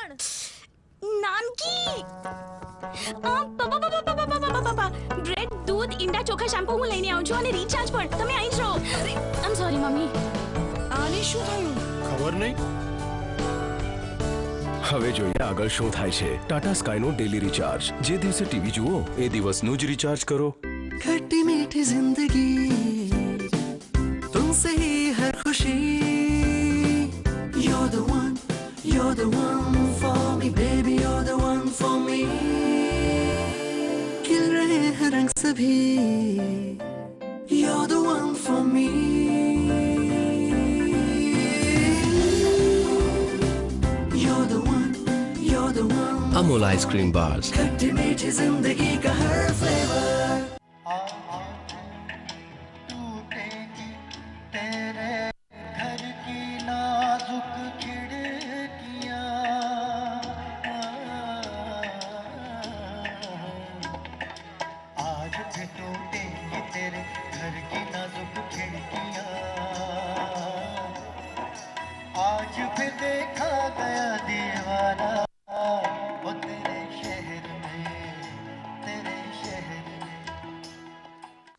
પણ નાનકી પાપા બ્રેડ દૂધ ઈંડા ચોખા શેમ્પૂ હું લઈને આવું છું અને રિચાર્જ પણ તમે અહીં જ રહો. આઈ એમ સોરી મમ્મી. આને શું થયું ખબર નહીં. હવે જોઈએ આગળ શું થાય છે. ટાટા સ્કાયનો ડેલી રિચાર્જ. જે દિવસે ટીવી જુઓ એ દિવસનું જ રિચાર્જ કરો. खट्टी मीठी जिंदगी तुमसे ही हर खुशी. You're the one for me baby, you're the one for me. खिल रहे हैं रंग सभी, you're the one for me. You're the one Amul ice cream bars. खट्टी मीठी जिंदगी का हर फ्लेवर.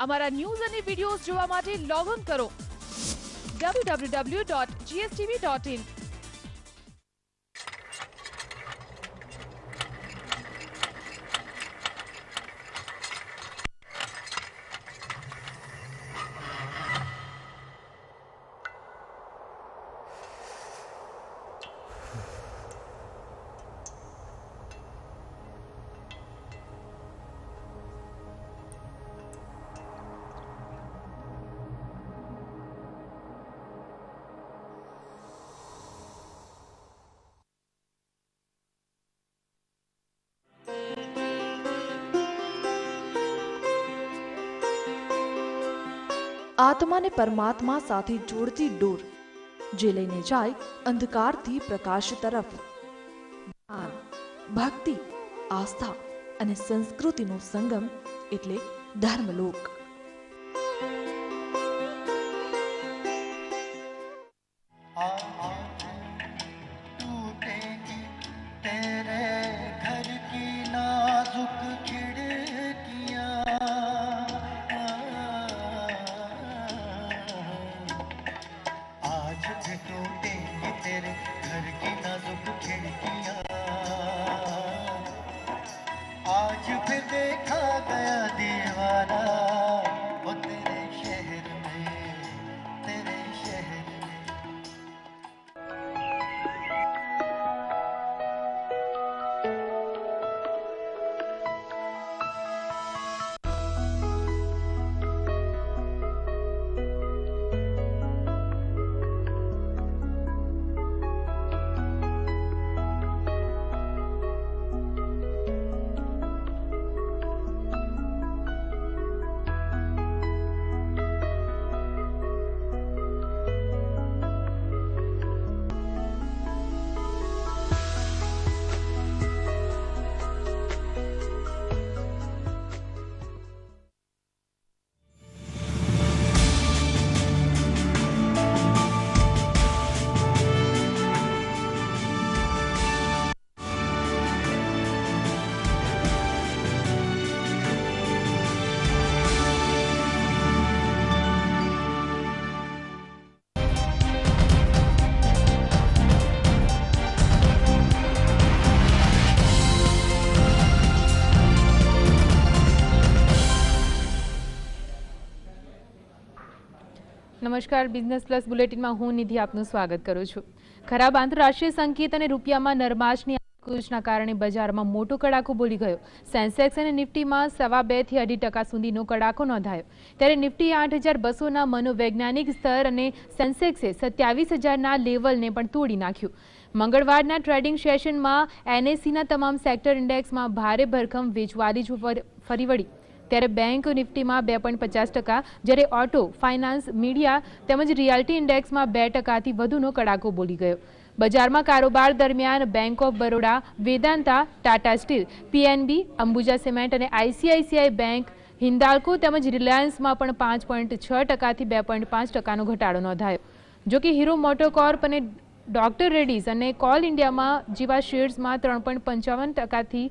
અમારા ન્યૂઝ અને વિડીયોઝ જોવા માટે લોગ ઓન કરો www.gstv.in. આત્માને પરમાત્મા સાથે જોડતી ડોર જે લઈને જાય અંધકારથી પ્રકાશ તરફ. જ્ઞાન, ભક્તિ, આસ્થા અને સંસ્કૃતિનો સંગમ એટલે ધર્મલોક. નમસ્કાર, બિઝનેસ પ્લસ બુલેટિનમાં હું નિધિ આપનું સ્વાગત કરું છું. ખરાબ આંતરરાષ્ટ્રીય સંકેત અને રૂપિયામાં નરમાશની કુશના કારણે બજારમાં મોટો કડાકો બોલી ગયો. સેન્સેક્સ અને નિફ્ટીમાં 2.5 થી 2.5% સુધીનો કડાકો નોંધાયો. ત્યારે નિફ્ટી 8,200ના મનોવૈજ્ઞાનિક સ્તર અને સેન્સેક્સે 27,000ના લેવલને પણ તોડી નાખ્યું. મંગળવારના ટ્રેડિંગ સેશનમાં એનએસસીના તમામ સેક્ટર ઇન્ડેક્સમાં ભારે ભરખમ વેચવાલી ફરી વળી. ત્યારે બેંક નિફ્ટીમાં 2.50%, જ્યારે ઓટો, ફાઇનાન્સ, મીડિયા તેમજ રિયાલ્ટી ઇન્ડેક્સમાં 2%થી વધુનો કડાકો બોલી ગયો. બજારમાં કારોબાર દરમિયાન bank of Baroda, Vedanta, Tata steel, PNB, Ambuja cement અને આઈસીઆઈસીઆઈ બેંક, હિન્દાલ્કો તેમજ રિલાયન્સમાં પણ 5.6% થી 2.5%નો ઘટાડો નોંધાયો. જો કે હીરો મોટોકોર્પ અને ડોક્ટર રેડ્ડીઝ અને કોલ ઇન્ડિયામાં જેવા શેર્સમાં 3.55%થી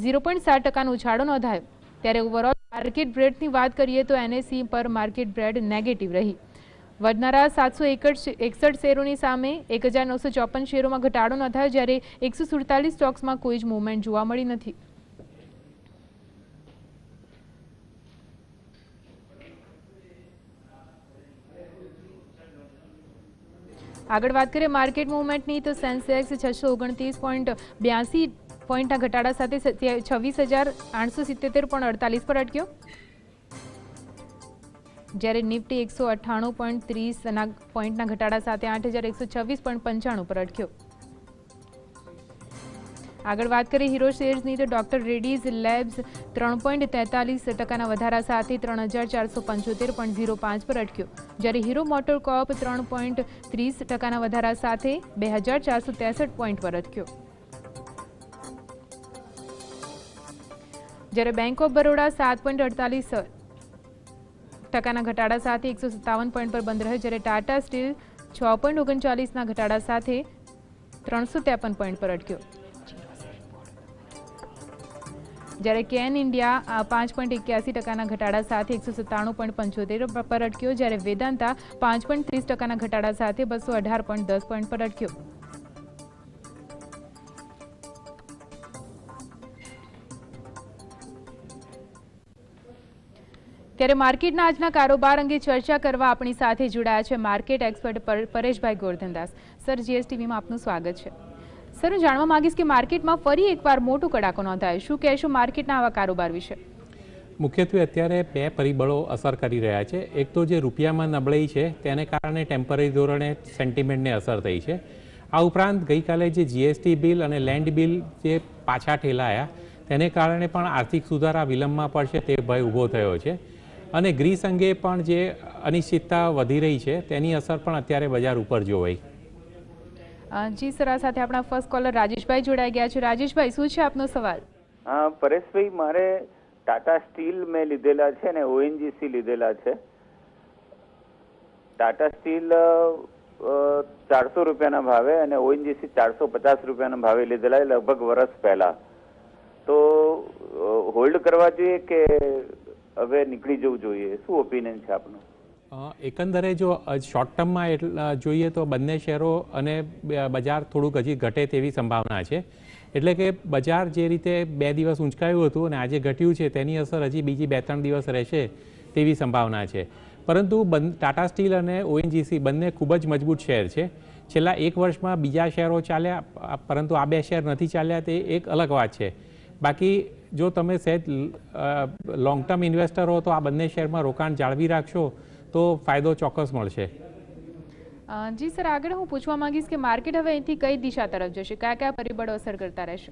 0.7%નો ઉછાળો નોંધાયો. ત્યારે ઓવરઓલ માર્કેટ બ્રેડની વાત કરીએ તો એનએસઈ પર માર્કેટ બ્રેડ નેગેટિવ રહી. વધનારા 761 શેરોની સામે 1954 શેરોમાં ઘટાડો નોંધાયો, જ્યારે 147 સ્ટોક્સમાં કોઈ જ મૂવમેન્ટ જોવા મળી નથી. આગળ વાત કરીએ માર્કેટ મૂવમેન્ટની તો સેન્સેક્સ 629.82 પોઈન્ટના ઘટાડા સાથે 26,877.48 પર અટક્યો, જ્યારે નિફ્ટી 198.30 પોઈન્ટના ઘટાડા સાથે 8,126.95 પર અટક્યો. આગળ વાત કરીએ હીરો શેર્સની તો ડોક્ટર રેડ્ડીઝ લેબ્સ 3.43%ના વધારા સાથે 3,475.05 પર અટક્યો, જ્યારે હીરો મોટર કોર્પ 3.30%ના વધારા સાથે 2,463 પોઈન્ટ પર અટક્યો. જ્યારે બેંક ઓફ બરોડા 7.48%ના ઘટાડા સાથે 157 પોઈન્ટ પર બંધ રહ્યો, જ્યારે ટાટા સ્ટીલ 6.39ના ઘટાડા સાથે 353 પોઈન્ટ પર અટક્યો. જ્યારે કેન ઇન્ડિયા 5.81%ના ઘટાડા સાથે 197.75 પર અટક્યો, જ્યારે વેદાંતા 5.30%ના ઘટાડા સાથે 218.10 પોઈન્ટ પર અટક્યો. ત્યારે માર્કેટના આજના કારોબાર અંગે ચર્ચા કરવા આપણી સાથે જોડાયા છે માર્કેટ એક્સપર્ટ પરેશભાઈ ગોરધનદાસ. સર, જીએસટીવીમાં આપનું સ્વાગત છે. સર, હું જાણવા માંગીશ કે માર્કેટમાં ફરી એકવાર મોટો કડાકો નોંધાયો. શું કહેશો માર્કેટના આવા કારોબાર વિશે? મુખ્યત્વે અત્યારે બે પરિબળો અસર કરી રહ્યા છે. એક તો જે રૂપિયામાં નબળાઈ છે તેને કારણે ટેમ્પરરી ધોરણે સેન્ટિમેન્ટને અસર થઈ છે. આ ઉપરાંત ગઈકાલે જે જીએસટી બિલ અને લેન્ડ બિલ જે પાછા ઠેલાયા તેને કારણે પણ આર્થિક સુધારા વિલંબમાં પડશે તે ભય ઊભો થયો છે. અને ગ્રીસ અંગે પણ જે અનિશ્ચિતતા વધી રહી છે તેની અસર પણ અત્યારે બજાર ઉપર જોવાઈ. જી સર, આ સાથે આપણા ફર્સ્ટ કોલર રાજેશભાઈ જોડાઈ ગયા છે. રાજેશભાઈ, શું છે આપનો સવાલ? હા પરેશભાઈ, મારે ટાટા સ્ટીલ મેં લીધેલા છે ને ઓએનજીસી લીધેલા છે. ટાટા સ્ટીલ 400 રૂપિયાના ભાવે અને ઓએનજીસી 450 રૂપિયાના ભાવે લીધેલા લગભગ વર્ષ પહેલા. તો હોલ્ડ કરવા જોઈએ કે હવે નીકળી જવું જોઈએ? શું ઓપિનિયન છે આપનો? એકંદરે જો શોર્ટ ટર્મમાં જોઈએ તો બંને શેરો અને બજાર થોડુંક હજી ઘટે તેવી સંભાવના છે. એટલે કે બજાર જે રીતે 2 દિવસ ઊંચકાયું હતું અને આજે ઘટ્યું છે તેની અસર હજી બીજી 2-3 દિવસ રહેશે તેવી સંભાવના છે. પરંતુ ટાટા સ્ટીલ અને ઓએનજીસી બંને ખૂબ જ મજબૂત શેર છે. છેલ્લા 1 વર્ષમાં બીજા શેરો ચાલ્યા પરંતુ આ 2 શેર નથી ચાલ્યા તે એક અલગ વાત છે. બાકી જો તમે સહેજ લોંગ ટર્મ ઇન્વેસ્ટર હો તો આ બંને શેરમાં રોકાણ જાળવી રાખશો તો ફાયદો ચોક્કસ મળશે. જી સર, આગળ હું પૂછવા માંગીશ કે માર્કેટ હવે અહીંથી કઈ દિશા તરફ જશે? કયા કયા પરિબળો અસર કરતા રહેશે?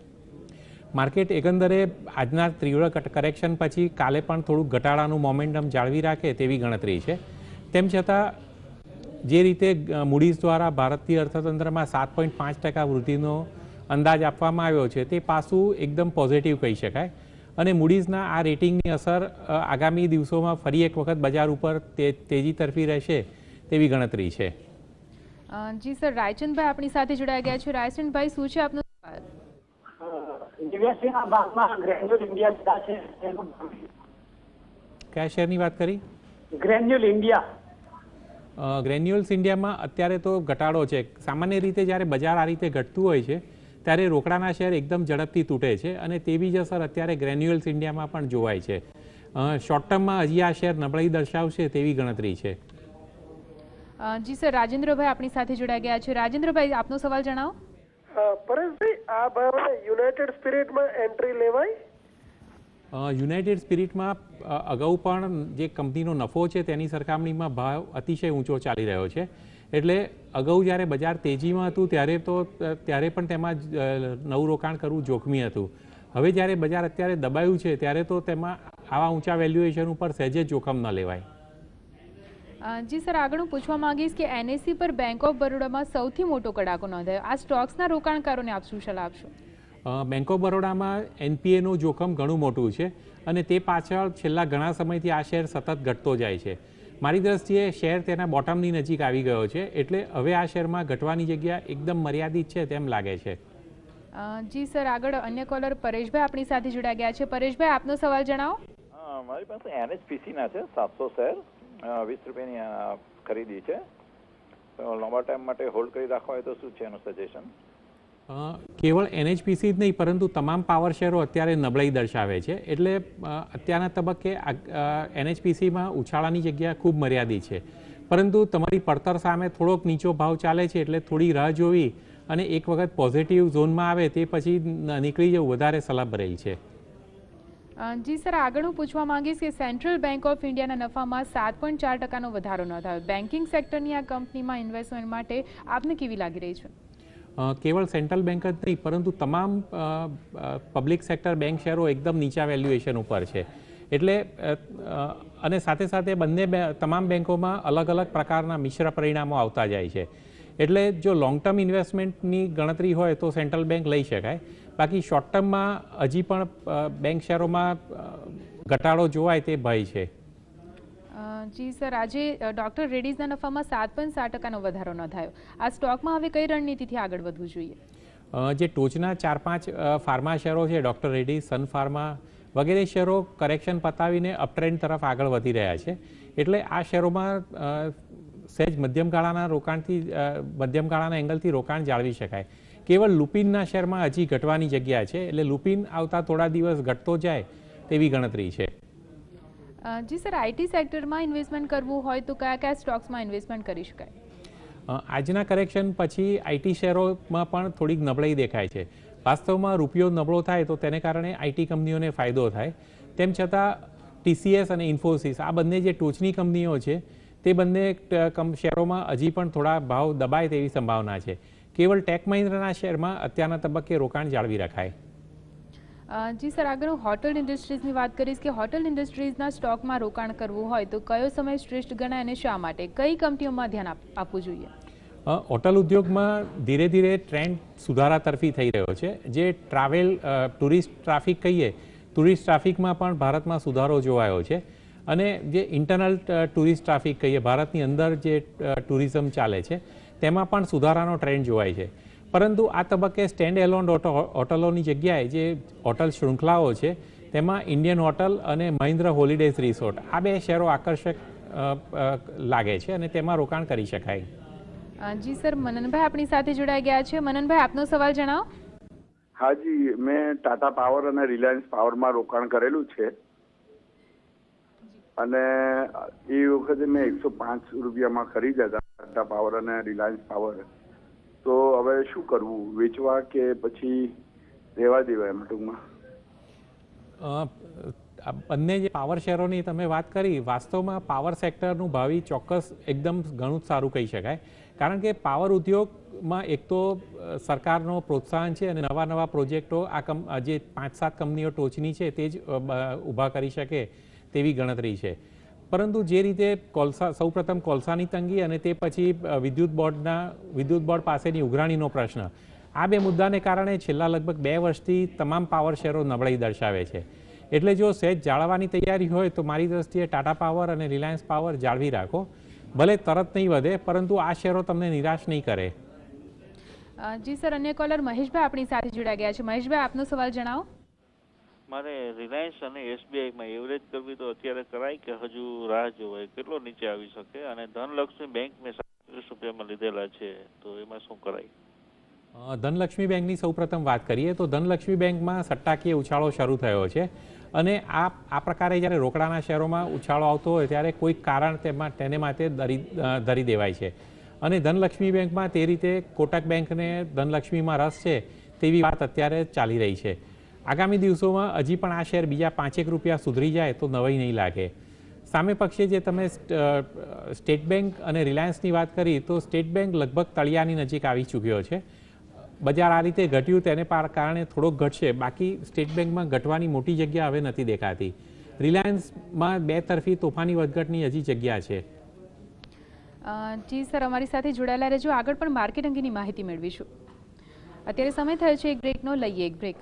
માર્કેટ એકંદરે આજના તીવ્ર કરેક્શન પછી કાલે પણ થોડુંક ઘટાડાનું મોમેન્ટમ જાળવી રાખે તેવી ગણતરી છે. તેમ છતાં જે રીતે મૂડીઝ દ્વારા ભારતીય અર્થતંત્રમાં 7.5% વૃદ્ધિનો અંદાજ આપવામાં આવ્યો છે તે પાસું એકદમ પોઝિટિવ કહી શકાય. અને મૂડીઝના આ રેટિંગની અસર આગામી દિવસોમાં ફરી એક વખત બજાર ઉપર તેજી તરફી રહેશે તેવી ગણતરી છે. જી સર, રાયચંદભાઈ આપણી સાથે જોડાઈ ગયા છે. રાયચંદભાઈ, શું છે આપનો સવાલ? કયા શેરની વાત કરી? Granule India. ગ્રેન્યુલ્સ ઇન્ડિયામાં અત્યારે તો ઘટાડો છે. સામાન્ય રીતે જ્યારે બજાર આ રીતે ઘટતું હોય છે ત્યારે રોકડાના શેર એકદમ ઝડપથી તૂટે છે અને તેવી જ અસર અત્યારે ગ્રેન્યુઅલ્સ ઇન્ડિયામાં પણ જોવાય છે. શોર્ટ ટર્મમાં હજી આ શેર નબળાઈ દર્શાવશે તેવી ગણતરી છે. જી સર, રાજેન્દ્રભાઈ આપણી સાથે જોડાઈ ગયા છે. રાજેન્દ્રભાઈ, આપનો સવાલ જણાવો. પરેશભાઈ, આ ભાવે યુનાઇટેડ સ્પિરિટમાં એન્ટ્રી લેવાય? યુનાઇટેડ સ્પિરિટમાં અગાઉ પણ જે કંપનીનો નફો છે તેની સરખામણીમાં ભાવ અતિશય ઊંચો ચાલી રહ્યો છે. એટલે અગાઉ જ્યારે બજાર તેજીમાં હતું ત્યારે પણ તેમાં નવું રોકાણ કરવું જોખમી હતું. હવે જ્યારે બજાર અત્યારે દબાયું છે ત્યારે તો તેમાં આવા ઊંચા વેલ્યુએશન ઉપર સહેજે જોખમ ન લેવાય. જી સર, આગળ હું પૂછવા માંગીશ કે એનએસઈ પર બેંક ઓફ બરોડામાં સૌથી મોટો કડાકો નોંધાયો. આ સ્ટોક્સના રોકાણકારોને આપ શું સલાહ આપશો? બેંક ઓફ બરોડામાં એનપીએનું જોખમ ઘણું મોટું છે અને તે પાછળ છેલ્લા ઘણા સમયથી આ શેર સતત ઘટતો જાય છે. મારી દ્રષ્ટિએ શેર તેના બોટમની નજીક આવી ગયો છે, એટલે હવે આ શેરમાં ઘટવાની જગ્યા એકદમ મર્યાદિત છે તેમ લાગે છે. જી સર, આગળ અન્ય કોલર પરેશભાઈ આપણી સાથે જોડાઈ ગયા છે. પરેશભાઈ, આપનો સવાલ જણાવો. મારી પાસે NHPC ના છે 700 શેર, 20 રૂપિયાની ખરીદી છે. લાંબા ટાઈમ માટે હોલ્ડ કરી રાખવા હોય તો શું છે એનું સજેશન? કેવળ NHPC જ નહીં પરંતુ તમામ પાવર શેરો અત્યારે નબળાઈ દર્શાવે છે, એટલે અત્યારના તબક્કે NHPCમાં ઉછાળાની જગ્યા ખૂબ મર્યાદિત છે, પરંતુ તમારી પડતર સામે થોડોક નીચો ભાવ ચાલે છે, એટલે થોડી રાહ જોવી અને એક વખત પોઝિટિવ ઝોનમાં આવે તે પછી નીકળી જવું વધારે સલાહભરેલ છે. જી સર, આગળ હું પૂછવા માંગીશ કે સેન્ટ્રલ બેંક ઓફ ઇન્ડિયાના નફામાં 7.4% વધારો નોંધાયો. બેન્કિંગ સેક્ટરની આ કંપનીમાં ઇન્વેસ્ટમેન્ટ માટે આપને કેવી લાગી રહી છે? કેવળ સેન્ટ્રલ બેંક જ નહીં પરંતુ તમામ પબ્લિક સેક્ટર બેંક શેરો એકદમ નીચા વેલ્યુએશન ઉપર છે, એટલે અને સાથે સાથે તમામ બેંકોમાં અલગ અલગ પ્રકારના મિશ્ર પરિણામો આવતા જાય છે, એટલે જો લોંગ ટર્મ ઇન્વેસ્ટમેન્ટની ગણતરી હોય તો સેન્ટ્રલ બેંક લઈ શકાય. બાકી શોર્ટ ટર્મમાં હજી પણ બેંક શેરોમાં ઘટાડો જોવાય તે ભય છે. જી સર, આજે ડોક્ટર રેડ્ડીઝના નફામાં 7.7% વધારો નોંધાયો. આ સ્ટોકમાં હવે કઈ રણનીતિથી આગળ વધવું જોઈએ? જે ટોચના 4-5 ફાર્મા શેરો છે, ડોક્ટર રેડ્ડી, સન ફાર્મા વગેરે શેરો કરેક્શન પતાવીને અપટ્રેન્ડ તરફ આગળ વધી રહ્યા છે, એટલે આ શેરોમાં સહેજ મધ્યમ ગાળાના એંગલથી રોકાણ જાળવી શકાય. કેવળ લુપિનના શેરમાં હજી ઘટવાની જગ્યા છે, એટલે લુપિન આવતા થોડા દિવસ ઘટતો જાય તેવી ગણતરી છે. જી સર, આઈટી સેક્ટરમાં ઇન્વેસ્ટમેન્ટ કરવું હોય તો કયા કયા સ્ટોક્સમાં ઇન્વેસ્ટમેન્ટ કરી શકાય? આજના કરેક્શન પછી આઈટી શેરોમાં પણ થોડીક નબળાઈ દેખાય છે. વાસ્તવમાં રૂપિયો નબળો થાય તો તેને કારણે આઈટી કંપનીઓને ફાયદો થાય. તેમ છતાં TCS અને ઇન્ફોસિસ આ બંને જે ટોચની કંપનીઓ છે તે બંને શેરોમાં હજી પણ થોડા ભાવ દબાય તેવી સંભાવના છે. કેવળ ટેક મહિન્દ્રાના શેરમાં અત્યારના તબક્કે રોકાણ જાળવી રખાય. જી સર, આગળ હું હોટલ ઇન્ડસ્ટ્રીઝની વાત કરીશ કે હોટલ ઇન્ડસ્ટ્રીઝના સ્ટોકમાં રોકાણ કરવું હોય તો કયો સમય શ્રેષ્ઠ ગણાય અને શા માટે? કઈ કંપનીઓમાં ધ્યાન આપવું જોઈએ? હોટલ ઉદ્યોગમાં ધીરે ધીરે ટ્રેન્ડ સુધારા તરફી થઈ રહ્યો છે. જે ટુરિસ્ટ ટ્રાફિક કહીએ, ટુરિસ્ટ ટ્રાફિકમાં પણ ભારતમાં સુધારો જોવાયો છે, અને જે ઇન્ટરનલ ટુરિસ્ટ ટ્રાફિક કહીએ, ભારતની અંદર જે ટુરિઝમ ચાલે છે તેમાં પણ સુધારાનો ટ્રેન્ડ જોવાય છે. પરંતુ આ તબક્કે સ્ટેન્ડ એલોન હોટલોની જગ્યાએ જે હોટલ શૃંખલાઓ છે તેમાં ઇન્ડિયન હોટલ અને મહિન્દ્રા હોલિડેઝ રિસોર્ટ આ બે શેરો આકર્ષક લાગે છે અને તેમાં રોકાણ કરી શકાય. જી સર, મનનભાઈ આપણી સાથે જોડાઈ ગયા છે. મનનભાઈ, આપનો સવાલ જણાવો. હાજી, મેં ટાટા પાવર અને રિલાયન્સ પાવરમાં રોકાણ કરેલું છે અને એ વખતે મેં 105 રૂપિયામાં ખરીદ્યા હતા ટાટા પાવર અને રિલાયન્સ પાવર. તો હવે શું કરવું, વેચવા કે પછી રહેવા દેવા? એમ ટૂંકમાં બંને જે પાવર શેરોની તમે વાત કરી, વાસ્તવમાં પાવર સેક્ટરનું ભાવિ ચોક્કસ એકદમ ઘણું જ સારું કહી શકાય, કારણ કે પાવર ઉદ્યોગમાં એક તો સરકારનો પ્રોત્સાહન છે અને નવા નવા પ્રોજેક્ટો આ જે 5-7 કંપનીઓ ટોચની છે તે જ ઊભા કરી શકે તેવી ગણતરી છે. પરંતુ જે રીતે સૌપ્રથમ કોલસાની તંગી અને તે પછી વિદ્યુત બોર્ડ પાસેની ઉઘરાણીનો પ્રશ્ન, આ બે મુદ્દાને કારણે છેલ્લા લગભગ 2 વર્ષથી તમામ પાવર શેરો નબળાઈ દર્શાવે છે. એટલે જો સહેજ જાળવવાની તૈયારી હોય તો મારી દ્રષ્ટિએ ટાટા પાવર અને રિલાયન્સ પાવર જાળવી રાખો. ભલે તરત નહીં વધે પરંતુ આ શેરો તમને નિરાશ નહીં કરે. જી સર, અન્ય કોલર મહેશભાઈ આપણી સાથે જોડાઈ ગયા છે. મહેશભાઈ, આપનો સવાલ જણાવો. મારે રિલાયન્સ અને SBIમાં એવરેજ કરવી તો અત્યારે કરાય કે હજુ રાહ જોવાય? કેટલો નીચે આવી શકે? અને ધનલક્ષ્મી બેંક મેં 37 રૂપિયામાં લીધેલા છે, તો એમાં શું કરાય? ધનલક્ષ્મી બેંકની સૌપ્રથમ વાત કરીએ તો ધનલક્ષ્મી બેંકમાં સટ્ટાકીય ઉછાળો શરૂ થયો છે, અને આ પ્રકારે જ્યારે રોકડાના શેરોમાં ઉછાળો આવતો હોય ત્યારે કોઈક કારણ તેને માટે ધરી દેવાય છે, અને ધનલક્ષ્મી બેંકમાં તે રીતે કોટક બેંકને ધનલક્ષ્મીમાં રસ છે તેવી વાત અત્યારે ચાલી રહી છે. આગામી દિવસોમાં હજી પણ આ શેર બીજા 5-1 રૂપિયા સુધરી જાય તો નવાઈ નહીં લાગે. સામે પક્ષે જે તમે સ્ટેટ બેંક અને રિલાયન્સની વાત કરી તો સ્ટેટ બેંક લગભગ તળિયાની નજીક આવી ચૂક્યો છે. બજાર આ રીતે ઘટ્યું તેને કારણે થોડોક ઘટશે, બાકી સ્ટેટ બેંકમાં ઘટવાની મોટી જગ્યા હવે નથી દેખાતી. રિલાયન્સમાં 2 તરફી તોફાની વધઘટની હજી જગ્યા છે. જી સર, અમારી સાથે જોડાયેલા રહેજો. આગળ પણ માર્કેટ અંગેની માહિતી મેળવીશું. અત્યારે સમય થયો છે એક બ્રેકનો. લઈએ એક બ્રેક.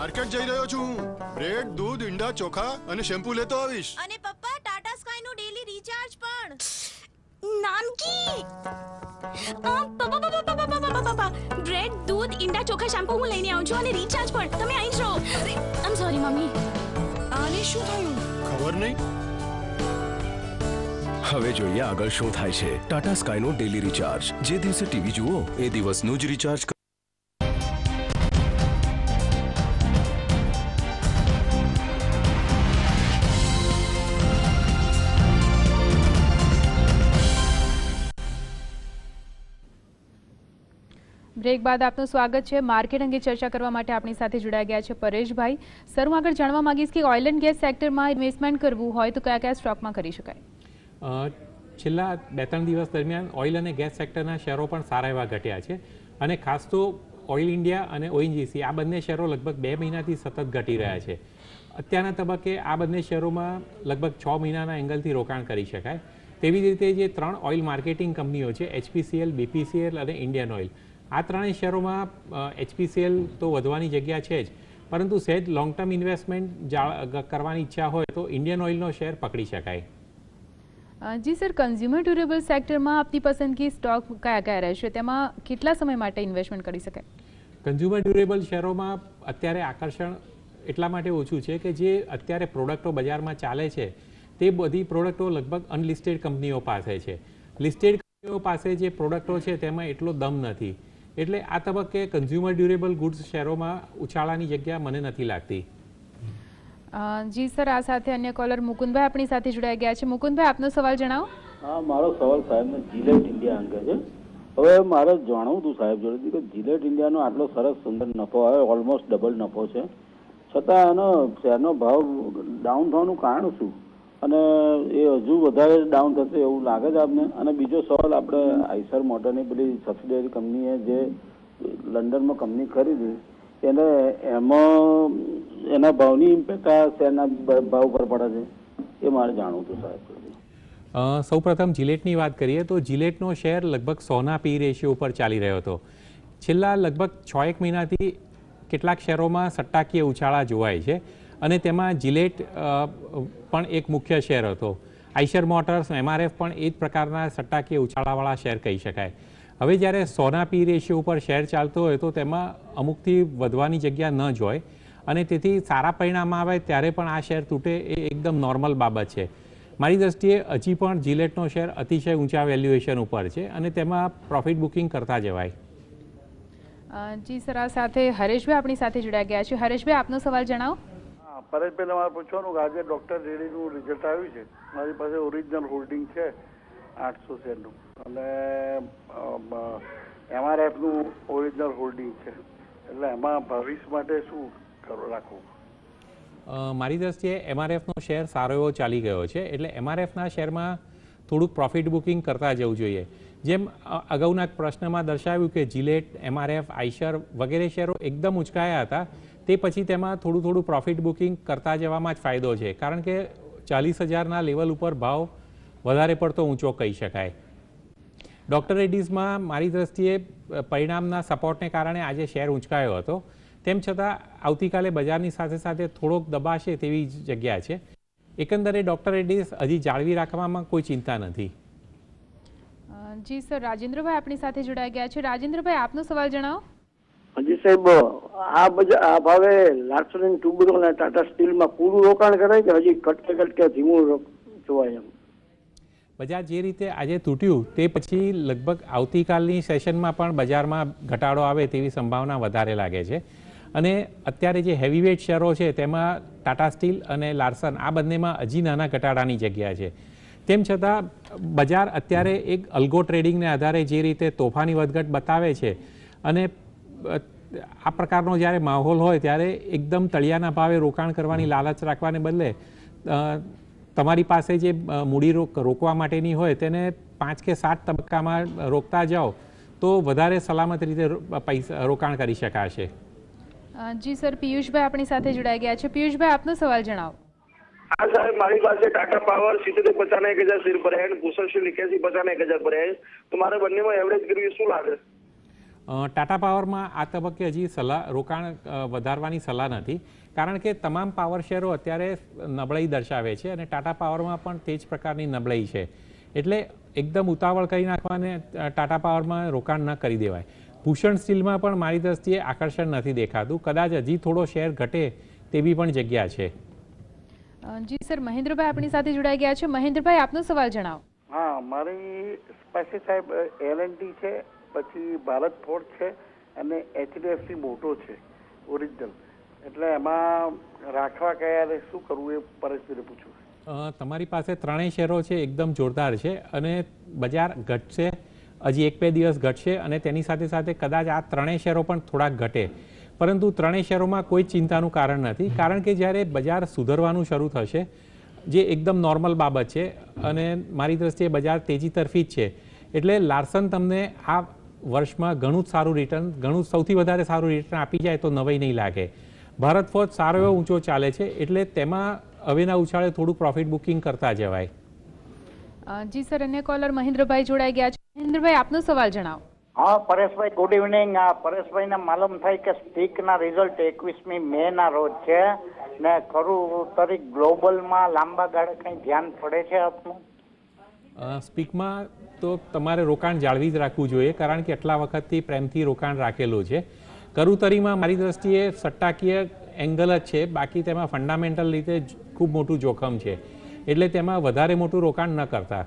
માર્કેટ જઈ રહ્યો છું. બ્રેડ, દૂધ, ઈંડા, ચોખા અને શેમ્પૂ લેતો આવીશ. અને પપ્પા ટાટા સ્કાય નું ડેલી રિચાર્જ પણ. નાનકી પપ્પા બ્રેડ, દૂધ, ઈંડા, ચોખા, શેમ્પૂ હું લઈને આવું છું અને રિચાર્જ પણ. તમે અહીં જ રહો. આમ સોરી મમ્મી. આને શું થયું? ખબર નહીં. હવે જોઈએ આગળ શું થાય છે. ટાટા સ્કાયનો ડેલી રિચાર્જ. જે દિવસે ટીવી જુઓ એ દિવસનું જ રિચાર્જ. બ્રેક બાદ આપનું સ્વાગત છે. માર્કેટ અંગે ચર્ચા કરવા માટે આપણી સાથે જોડાઈ ગયા છે પરેશભાઈ. સર, હું આગળ જાણવા માંગીશ કે ઓઇલ એન્ડ ગેસ સેક્ટરમાં ઇન્વેસ્ટમેન્ટ કરવું હોય તો કયા કયા સ્ટોકમાં કરી શકાય? છેલ્લા 2-3 દિવસ દરમિયાન ઓઇલ અને ગેસ સેક્ટરના શેરો પણ સારા એવા ઘટ્યા છે અને ખાસ તો ઓઇલ ઇન્ડિયા અને ઓએનજીસી આ બંને શેરો લગભગ 2 મહિનાથી સતત ઘટી રહ્યા છે. અત્યારના તબક્કે આ બંને શેરોમાં લગભગ 6 મહિનાના એંગલથી રોકાણ કરી શકાય. તેવી જ રીતે જે 3 ઓઇલ માર્કેટિંગ કંપનીઓ છે, HPCL, BPCL અને ઇન્ડિયન ઓઇલ, આ ત્રણેય શેરોમાં HPCL તો વધવાની જગ્યા છે જ, પરંતુ સહેજ લોંગ ટર્મ ઇન્વેસ્ટમેન્ટ કરવાની ઈચ્છા હોય તો ઇન્ડિયન ઓઇલનો શેર પકડી શકાય. જી સર, કન્ઝ્યુમર ડ્યુરેબલ સેક્ટરમાં આપની પસંદગી સ્ટોક કયા કયા રહેશે? તેમાં કેટલા સમય માટે ઇન્વેસ્ટમેન્ટ કરી શકાય? કન્ઝ્યુમર ડ્યુરેબલ શેરોમાં અત્યારે આકર્ષણ એટલા માટે ઓછું છે કે જે અત્યારે પ્રોડક્ટો બજારમાં ચાલે છે તે બધી પ્રોડક્ટો લગભગ અનલિસ્ટેડ કંપનીઓ પાસે છે. લિસ્ટેડ કંપનીઓ પાસે જે પ્રોડક્ટો છે તેમાં એટલો દમ નથી, એટલે આ તબક્કે કન્ઝ્યુમર ડ્યુરેબલ ગુડ્સ શેરોમાં ઉછાળાની જગ્યા મને નથી લાગતી. જી સર, આ સાથે અન્ય કોલર મુકુંદભાઈ આપણી સાથે જોડાઈ ગયા છે. મુકુંદભાઈ, આપનો સવાલ જણાવો. હા, મારો સવાલ સાહેબને જીલેટ ઇન્ડિયા અંગે છે. હવે મારે જાણવું હતું સાહેબ જોડેથી કે જીલેટ ઇન્ડિયાનો આટલો સરસ સુંદર નફો આવે, ઓલમોસ્ટ ડબલ નફો છે, છતાં એનો શેરનો ભાવ ડાઉન થવાનું કારણ શું અને એ હજુ વધારે ડાઉન થશે એવું લાગે છે આપને? અને બીજો સવાલ, આપણે આઈસર મોટરની પેલી સબસિડિયરી કંપનીએ જે લંડનમાં કંપની ખરીદી એને એમાં એના ભાવની ઇમ્પેક્ટ આ શેરના ભાવ પર પડે છે, એ મારે જાણવું હતું સાહેબ. સૌપ્રથમ જીલેટની વાત કરીએ તો જીલેટનો શેર લગભગ 100ના પી રેશિયો ઉપર ચાલી રહ્યો હતો. છેલ્લા લગભગ 6-1 મહિનાથી કેટલાક શેરોમાં સટ્ટાકીય ઉછાળા જોવાય છે અને તેમાં જીલેટ પણ એક મુખ્ય શેર હતો. આઈશર મોટર્સ, MRF પણ એ જ પ્રકારના સટ્ટાકીય ઉછાળાવાળા શેર કહી શકાય. હવે જ્યારે 100ના પી રેશિયો ઉપર શેર ચાલતો હોય તો તેમાં અમુકથી વધવાની જગ્યા ન જ હોય અને તેથી સારા પરિણામ આવે ત્યારે પણ આ શેર તૂટે એ એકદમ નોર્મલ બાબત છે. મારી દ્રષ્ટિએ હજી પણ જીલેટનો શેર અતિશય ઊંચા વેલ્યુએશન ઉપર છે અને તેમાં પ્રોફિટ બુકિંગ કરતા જવાય. જી સર, આ સાથે હરેશભાઈ આપણી સાથે જોડાઈ ગયા છે. હરેશભાઈ, આપનો સવાલ જણાવો. પરેશભાઈ, તમારે પૂછવાનું કે આજે ડોક્ટર રેડ્ડીનું રિઝલ્ટ આવ્યું છે. મારી પાસે ઓરિજિનલ હોલ્ડિંગ છે 800 શેરનું અને MRFનું ઓરિજિનલ હોલ્ડિંગ છે, એટલે એમાં ભવિષ્ય માટે શું રાખવું? મારી દ્રષ્ટિએ MRFનો શેર સારો એવો ચાલી ગયો છે, એટલે MRFના શેરમાં થોડુંક પ્રોફિટ બુકિંગ કરતા જવું જોઈએ. જેમ અગાઉના પ્રશ્નમાં દર્શાવ્યું કે જીલેટ, MRF, આઈશર વગેરે શેરો એકદમ ઉંચકાયા હતા, તે પછી તેમાં થોડું પ્રોફિટ બુકિંગ કરતા જવામાં જ ફાયદો છે, કારણ કે 40,000ના લેવલ ઉપર ભાવ વધારે પડતો ઊંચો કહી શકાય. ડૉક્ટર રેડ્ડીઝમાં મારી દ્રષ્ટિએ પરિણામના સપોર્ટને કારણે આજે શેર ઉંચકાયો હતો, તેમ છતાં આવતીકાલે બજારની સાથે સાથે થોડોક દબાશે તેવી જગ્યા છે. એકંદરે ડૉક્ટર રેડ્ડીઝ હજી જાળવી રાખવામાં કોઈ ચિંતા નથી. જી સર, રાજેન્દ્રભાઈ આપણી સાથે જોડાઈ ગયા છે. રાજેન્દ્રભાઈ, આપનો સવાલ જણાવો. જી સાહેબ, આ ભાવે લાર્સન એન્ડ ટુબ્રો અને ટાટા સ્ટીલમાં પૂરું રોકાણ કરાય કે હજી કટકે ધીમું જોવાય? એમ બજાર જે રીતે આજે તૂટ્યું તે પછી લગભગ આવતીકાલની સેશનમાં પણ બજારમાં ઘટાડો આવે તેવી સંભાવના વધારે લાગે છે અને અત્યારે જે હેવીવેટ શેરો છે તેમાં ટાટા સ્ટીલ અને લાર્સન આ બંનેમાં હજી નાના ઘટાડાની જગ્યા છે. તેમ છતાં બજાર અત્યારે એક અલ્ગો ટ્રેડિંગને આધારે જે રીતે તોફાની વધઘટ બતાવે છે અને આ પ્રકારનો જ્યારે માહોલ હોય ત્યારે એકદમ તળિયાના ભાવે રોકાણ કરવાની લાલચ રાખવાને બદલે તમારી પાસે જે મૂડી રોકવા માટેની હોય તેને 5 કે 7 તબક્કામાં રોકતા જાઓ તો વધારે સલામત રીતે રોકાણ કરી શકાશે. જી સર, પિયુષભાઈ આપણી સાથે જોડાઈ ગયા છે. પિયુષભાઈ, આપનો સવાલ જણાવો. હા સાહેબ, મારી પાસે ટાટા પાવર 77.50 શેર પર હે, ભૂષણ શીલ 81.50 પર હે, તો મારે બંનેમાં એવરેજ કરવી શું લાગે? ટાટા પાવરમાં આ તબક્કે હજી રોકાણ વધારવાની સલાહ નથી, કારણ કે તમામ પાવર શેરો અત્યારે નબળાઈ દર્શાવે છે અને ટાટા પાવરમાં પણ તે જ પ્રકારની નબળાઈ છે. એટલે એકદમ ઉતાવળ કરી નાખવાને ટાટા પાવરમાં રોકાણ ન કરી દેવાય. ભૂષણ સ્ટીલમાં પણ મારી દ્રષ્ટિએ આકર્ષણ નથી દેખાતું, કદાચ હજી થોડો શેર ઘટે તેવી પણ જગ્યા છે. જી સર, મહેન્દ્રભાઈ આપણી સાથે જોડાઈ ગયા છે. મહેન્દ્રભાઈ, આપનો સવાલ જણાવો. હા, મારી પાસે સાહેબ L&T છે, પછી ભારત ફોર્જ છે અને HDFC મોટો છે ઓરિજિનલ, એટલે એમાં રાખવા કયા શું કરવું એ પરેશભાઈને પૂછું. તમારી પાસે ત્રણેય શેરો છે, એકદમ જોરદાર છે અને બજાર ઘટશે, હજી 1-2 દિવસ ઘટશે અને તેની સાથે સાથે કદાચ આ ત્રણેય શેરો પણ થોડાક ઘટે, પરંતુ ત્રણેય શેરોમાં કોઈ ચિંતાનું કારણ નથી, કારણ કે જ્યારે બજાર સુધરવાનું શરૂ થશે, જે એકદમ નોર્મલ બાબત છે અને મારી દ્રષ્ટિએ બજાર તેજી તરફી જ છે, એટલે લાર્સન તમને આ વર્ષમાં ઘણું જ સારું રિટર્ન, સૌથી વધારે સારું રિટર્ન આપી જાય તો નવાઈ નહીં લાગે. ભારત ફોર્જ સારો એવો ઊંચો ચાલે છે, એટલે તેમાં હવેના ઉછાળે થોડું પ્રોફિટ બુકિંગ કરતા જવાય. જી સર, અન્ય કોલર મહેન્દ્રભાઈ જોડાઈ ગયા છે. મહેન્દ્રભાઈ, આપનો સવાલ જણાવો. હા પરેશભાઈ, ગુડ ઇવનિંગ. પરેશભાઈને માલુમ થાય કે સ્પીકના રિઝલ્ટ 21મી મે ના રોજ છે ને ખરું તરીક ગ્લોબલમાં લાંબા ગાળે કંઈ ધ્યાન પડે છે આપનું? સ્પીકમાં તો તમારે રોકાણ જાળવી જ રાખવું જોઈએ, કારણ કે એટલા વખતથી પ્રેમથી રોકાણ રાખેલું છે. કરુતરીમાં મારી દ્રષ્ટિએ સટ્ટાકીય એંગલ જ છે, બાકી તેમાં ફંડામેન્ટલ રીતે ખૂબ મોટું જોખમ છે, એટલે તેમાં વધારે મોટું રોકાણ ન કરતા.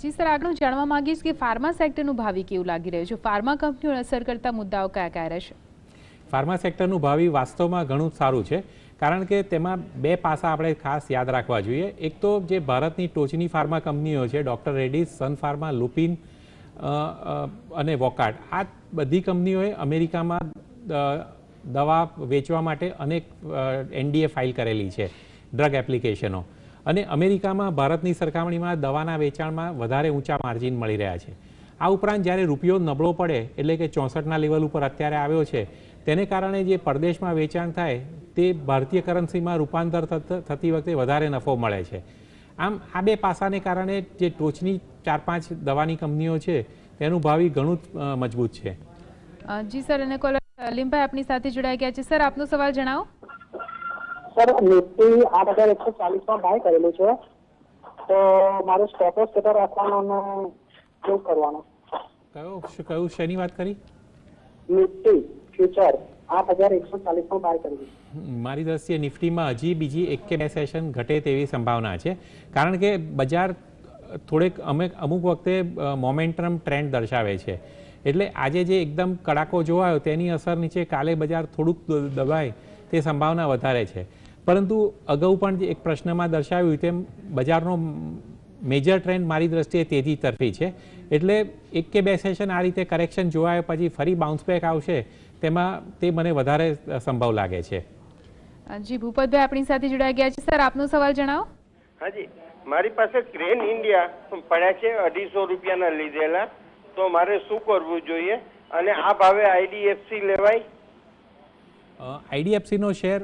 જી સર, આગળ જાણવા માંગીશ કે ફાર્મા સેક્ટરનું ભાવિ કેવું લાગી રહ્યું છે? ફાર્મા કંપનીઓ અસર કરતા મુદ્દાઓ કયા કયા રહેશે? ફાર્મા સેક્ટરનું ભાવિ વાસ્તવમાં ઘણું સારું છે, કારણ કે તેમાં બે પાસા આપણે ખાસ યાદ રાખવા જોઈએ. એક તો જે ભારતની ટોચની ફાર્મા કંપનીઓ છે, doctor Reddy's, Sun Pharma, Lupin અને વોકાર્ડ, આ બધી કંપનીઓએ અમેરિકામાં દવા વેચવા માટે અનેક NDA ફાઇલ કરેલી છે, ડ્રગ એપ્લિકેશનો, અને અમેરિકામાં ભારતની સરખામણીમાં દવાના વેચાણમાં વધારે ઊંચા માર્જિન મળી રહ્યા છે. આ ઉપરાંત જ્યારે રૂપિયો નબળો પડે, એટલે કે 64ના લેવલ ઉપર અત્યારે આવ્યો છે, તેને કારણે જે પરદેશમાં વેચાણ થાય તે ભારતીય કરન્સીમાં રૂપાંતર થતી વખતે વધારે નફો મળે છે. આમ આ બે પાસાને કારણે જે ટોચની 4-5 દવાની કંપનીઓ છે તેનું ભાવિ ઘણું મજબૂત છે. જી સર, અને કોલર લીમભાઈ આપની સાથે જોડાઈ ગયા છે. સર, આપનો સવાલ જણાવો. સર, નિફ્ટી 8140 બાય કરેલું છે, તો મારે સ્ટોપ લોસ કેટલો રાખવાનો અને શું કરવાનો? કયું શેની વાત કરી? નિફ્ટી ફ્યુચર 8140 બાય કરેલું. મારી દ્રષ્ટિએ નિફ્ટીમાં હજી બીજી 1 કે 2 સેશન ઘટે તેવી સંભાવના છે, કારણ કે બજાર થોડેક અમુક વખતે મોમેન્ટમ ટ્રેન્ડ દર્શાવે છે, એટલે આજે જે એકદમ કડાકો જોવાયો તેની અસર નીચે કાલે બજાર થોડુંક દબાય તે સંભાવના વધારે છે. પરંતુ અગાઉ પણ એક પ્રશ્નમાં દર્શાવ્યું તેમ બજારનો મેજર ટ્રેન્ડ મારી દ્રષ્ટિએ તેજી તરફી છે, એટલે 1 કે 2 સેશન આ રીતે કરેક્શન જોવાય પછી ફરી બાઉન્સ બેક આવશે, તેમાં તે મને વધારે સંભવ લાગે છે. જી ભૂપતભાઈ આપણી સાથે જોડાઈ ગયા છે. સર, આપનો સવાલ જણાવો. હાજી, મારી પાસે ક્રેન ઇન્ડિયા પડ્યા છે 250 રૂપિયાના લીધેલા, તો મારે શું કરવું જોઈએ અને આ ભાવે IDFC લેવાય? IDFCનો શેર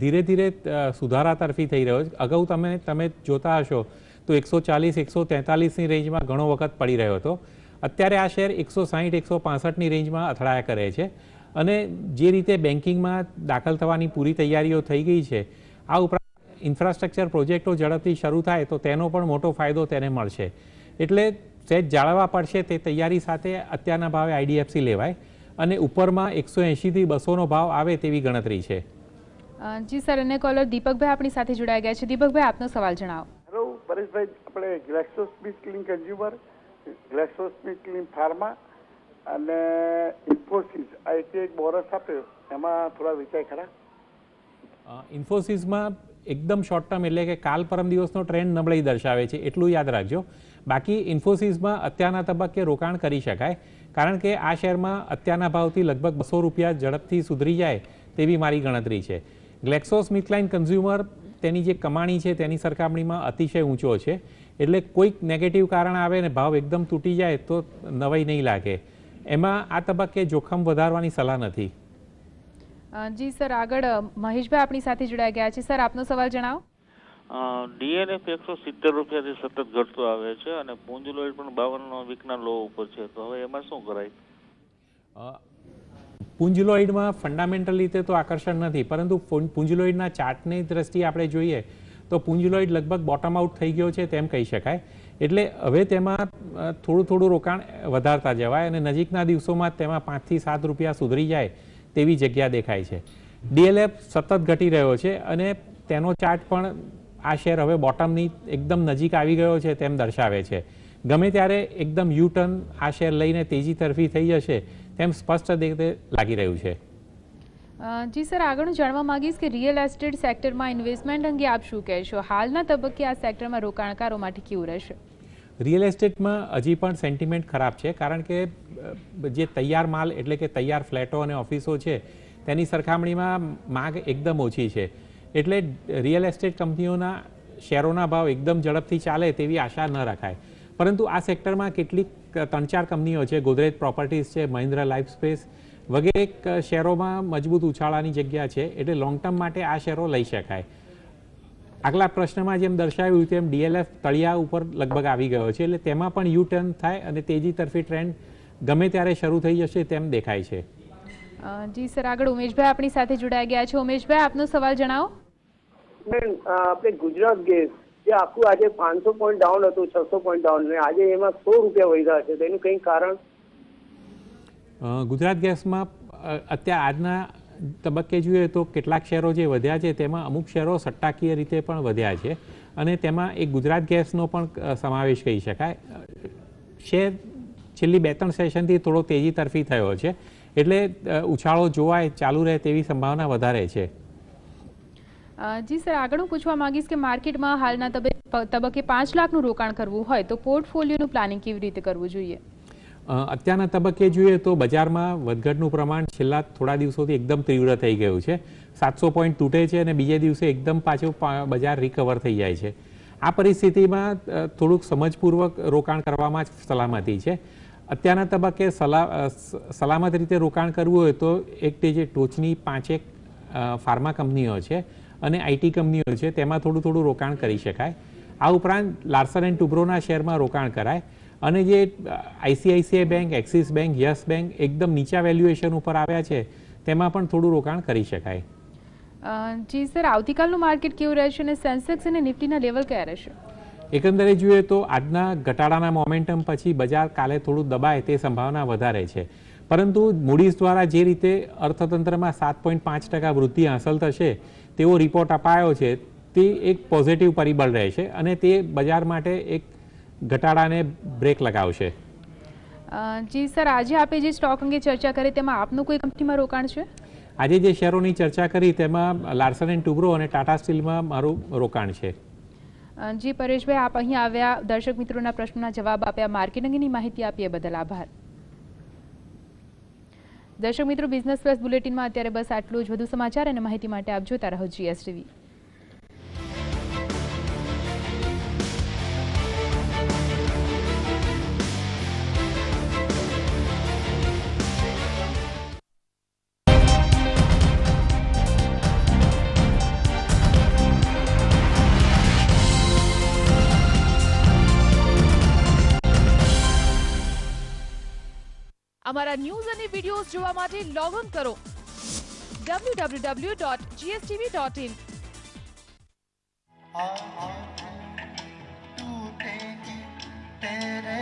ધીરે ધીરે સુધારા તરફી થઈ રહ્યો છે. અગાઉ તમે જોતા હશો તો 140-143ની રેન્જમાં ઘણો વખત પડી રહ્યો હતો. અત્યારે આ શેર 160-165ની રેન્જમાં અથડાયા કરે છે, અને જે રીતે બેન્કિંગમાં દાખલ થવાની પૂરી તૈયારીઓ થઈ ગઈ છે, આ ઉપરાંત ઇન્ફ્રાસ્ટ્રક્ચર પ્રોજેક્ટો ઝડપથી શરૂ થાય તો તેનો પણ મોટો ફાયદો તેને મળશે, એટલે સહેજ જાળવવા પડશે. તે તૈયારી સાથે અત્યારના ભાવે IDFC લેવાય અને ઉપરમાં 180થી 200નો ભાવ આવે તેવી ગણતરી છે. જી સર, અને કોલર દીપકભાઈ આપણી સાથે જોડાઈ ગયા છે. દીપકભાઈ, આપનો સવાલ જણાવો. હેલો પરેશભાઈ, આપણે ગ્લેક્સોસ્મિથક્લાઇન કન્ઝ્યુમર, ગ્લેક્સોસ્મિથક્લાઇન ફાર્મા અને ઇન્ફોસિસ આ એક બોરસ આપ્યો, એમાં થોડા વિચાર ખરા? ઇન્ફોસિસમાં એકદમ શોર્ટ ટર્મ, એટલે કે કાલ પરમ દિવસનો ટ્રેન્ડ નબળાઈ દર્શાવે છે, એટલું યાદ રાખજો. બાકી ઇન્ફોસિસમાં અત્યારના તબક્કે રોકાણ કરી શકાય, કારણ કે આ શેરમાં અત્યારના ભાવથી લગભગ 200 રૂપિયા ઝડપથી સુધરી જાય તેવી મારી ગણતરી છે. ગ્લેક્સોસ્મિથક્લાઇન કન્ઝ્યુમર તેની જે કમાણી છે તેની સરખામણીમાં અતિશય ઊંચો છે, એટલે કોઈક નેગેટિવ કારણ આવે ને ભાવ એકદમ તૂટી જાય તો નવાઈ નહીં લાગે. એમાં આ તબક્કે જોખમ વધારવાની સલાહ નથી. જી સર, આગળ મહેશભાઈ આપણી સાથે જોડાઈ ગયા છે. સર, આપનો સવાલ જણાવો. ડીએલએફ 170 રૂપિયાથી સતત ઘટતો આવે છે અને પુંજલોઇડ પણ 52 વીકના લો ઉપર છે, તો હવે એમાં શું કરાય? પુંજલોઇડમાં ફંડામેન્ટલ રીતે તો આકર્ષણ નથી, પરંતુ પુંજલોઇડના ચાર્ટની દ્રષ્ટિએ આપણે જોઈએ તો પુંજલોઇડ લગભગ બોટમ આઉટ થઈ ગયો છે તેમ કહી શકાય. એટલે હવે તેમાં થોડું રોકાણ વધારતા જવાય અને નજીકના દિવસોમાં તેમાં 5 થી 7 રૂપિયા સુધરી જાય તેવી જગ્યા દેખાય છે. ડીએલએફ સતત ઘટી રહ્યો છે અને તેનો ચાર્ટ પણ આ શેર હવે બોટમની એકદમ નજીક આવી ગયો છે તેમ દર્શાવે છે. ગમે ત્યારે એકદમ યુ ટર્ન આ શેર લઈને તેજી તરફી થઈ જશે તેમ સ્પષ્ટ રીતે લાગી રહ્યું છે. જી સર, આગળનું જાણવા માંગીશ કે રિયલ એસ્ટેટ સેક્ટરમાં ઇન્વેસ્ટમેન્ટ અંગે આપ શું કહેશો? હાલના તબક્કે આ સેક્ટરમાં રોકાણકારો માટે કેવું રહેશે? રિયલ એસ્ટેટમાં હજી પણ સેન્ટિમેન્ટ ખરાબ છે, કારણ કે જે તૈયાર માલ એટલે કે તૈયાર ફ્લેટો અને ઓફિસો છે તેની સરખામણીમાં માંગ એકદમ ઓછી છે. એટલે રિયલ એસ્ટેટ કંપનીઓના શેરોના ભાવ એકદમ ઝડપથી ચાલે તેવી આશા ન રખાય. પરંતુ આ સેક્ટરમાં કેટલીક 3-4 કંપનીઓ છે, ગોદરેજ પ્રોપર્ટીઝ છે, મહિન્દ્રા લાઇફસ્પેસ વગેરે શેરોમાં મજબૂત ઉછાળાની જગ્યા છે. એટલે લોંગ ટર્મ માટે આ શેરો લઈ શકાય. આગલા પ્રશ્નમાં જેમ દર્શાવ્યું તેમ ડીએલએફ તળિયા ઉપર લગભગ આવી ગયો છે, એટલે તેમાં પણ યુ ટર્ન થાય અને તેજી તરફી ટ્રેન્ડ ગમે ત્યારે શરૂ થઈ જશે તેમ દેખાય છે. જી સર, આગળ ઉમેશભાઈ આપણી સાથે જોડાઈ ગયા છે. ઉમેશભાઈ, આપનો સવાલ જણાવો. બેન, આપણે ગુજરાત ગેસ જે આખું આજે 500 પોઈન્ટ ડાઉન હતું, 600 પોઈન્ટ ડાઉન, ને આજે એમાં 100 રૂપિયા વધ્યા છે, તેનું કંઈ કારણ? ગુજરાત ગેસમાં અત્યારે આજના તબક્કે જોઈએ તો કેટલાક શેરો જે વધ્યા છે તેમાં અમુક શેરો સટ્ટાકીય રીતે પણ વધ્યા છે અને તેમાં એક ગુજરાત ગેસનો પણ સમાવેશ કહી શકાય. શેર છેલ્લી 2-3 સેશનથી થોડો તેજી તરફી થયો છે, એટલે ઉછાળો જોવાય ચાલુ રહે તેવી સંભાવના વધારે છે. જી સર, આગળ હું પૂછવા માંગીશ કે માર્કેટમાં હાલના તબક્કે 5 લાખનું રોકાણ કરવું હોય તો પોર્ટફોલિયોનું પ્લાનિંગ કેવી રીતે કરવું જોઈએ? અત્યારના તબક્કે જોઈએ તો બજારમાં વધઘટનું પ્રમાણ છેલ્લા થોડા દિવસોથી એકદમ તીવ્ર થઈ ગયું છે. 700 પોઈન્ટ તૂટે છે અને બીજે દિવસે એકદમ પાછું બજાર રિકવર થઈ જાય છે. આ પરિસ્થિતિમાં થોડુંક સમજપૂર્વક રોકાણ કરવામાં જ સલામતી છે. અત્યારના તબક્કે સલામત રીતે રોકાણ કરવું હોય તો એક જે ટોચની 5 ફાર્મા કંપનીઓ છે અને આઈટી કંપનીઓ છે તેમાં થોડું રોકાણ કરી શકાય. આ ઉપરાંત લાર્સન એન્ડ ટુબ્રોના શેરમાં રોકાણ કરાય અને જે ICICI bank, axis bank, yes bank એકદમ નીચા વેલ્યુએશન ઉપર આવ્યા છે તેમાં પણ થોડું રોકાણ કરી શકાય. જી સર, આવતીકાલનું માર્કેટ કેવું રહેશે અને સેન્સેક્સ અને નિફ્ટીના લેવલ કયા રહેશે? એકંદરે જોઈએ તો આજના ઘટાડાના મોમેન્ટમ પછી બજાર કાલે થોડું દબાય તે સંભાવના વધારે છે. પરંતુ મૂડીઝ દ્વારા જે રીતે અર્થતંત્રમાં 7.5% વૃદ્ધિ હાંસલ થશે તેવો રિપોર્ટ અપાયો છે તે એક પોઝિટિવ પરિબળ રહેશે અને તે બજાર માટે એક ઘટાડાને બ્રેક લગાવશે. જી સર, આજે આપે જે સ્ટોક અંગે ચર્ચા કરી તેમાં આપનું કોઈ કંપનીમાં રોકાણ છે? આજે જે શેરોની ચર્ચા કરી તેમાં લાર્સન એન્ડ ટુબ્રો અને ટાટા સ્ટીલમાં મારું રોકાણ છે. જી પરેશભાઈ, આપ અહીં આવ્યા, દર્શક મિત્રોના પ્રશ્નોના જવાબ આપ્યા, માર્કેટ અંગેની માહિતી આપી એ બદલ આભાર. દર્શક મિત્રો, બિઝનેસ પ્લસ બુલેટિનમાં અત્યારે બસ આટલું જ. વધુ સમાચાર અને માહિતી માટે આપ જોતા રહો GSTV. અમારા ન્યૂઝ અને વિડીયોઝ જોવા માટે લોગ ઓન કરો www.gstv.in. टूटेगी तेरे